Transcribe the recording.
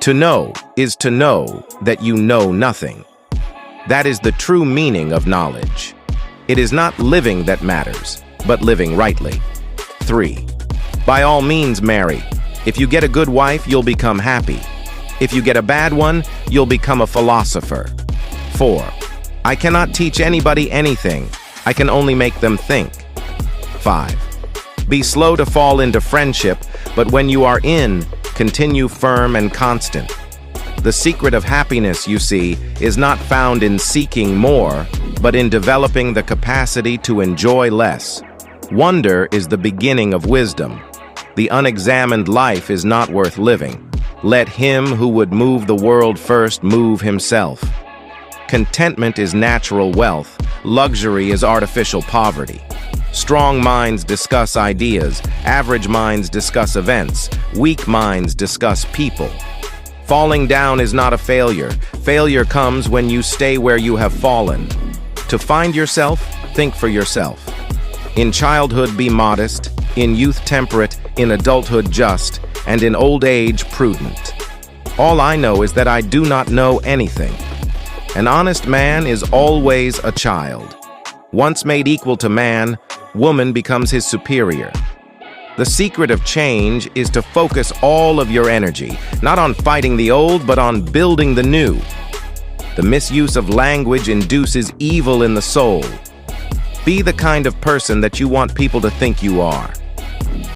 To know is to know that you know nothing. That is the true meaning of knowledge. It is not living that matters, but living rightly. 3. By all means marry. If you get a good wife, you'll become happy. If you get a bad one, you'll become a philosopher. 4. I cannot teach anybody anything. I can only make them think. 5. Be slow to fall into friendship, but when you are in, continue firm and constant. The secret of happiness, you see, is not found in seeking more, but in developing the capacity to enjoy less. Wonder is the beginning of wisdom. The unexamined life is not worth living. Let him who would move the world first move himself. Contentment is natural wealth. Luxury is artificial poverty. Strong minds discuss ideas. Average minds discuss events. Weak minds discuss people. Falling down is not a failure. Failure comes when you stay where you have fallen. To find yourself, think for yourself. In childhood, be modest. In youth, temperate. In adulthood, just. And in old age, prudent. All I know is that I do not know anything. An honest man is always a child. Once made equal to man, woman becomes his superior. The secret of change is to focus all of your energy, not on fighting the old, but on building the new. The misuse of language induces evil in the soul. Be the kind of person that you want people to think you are.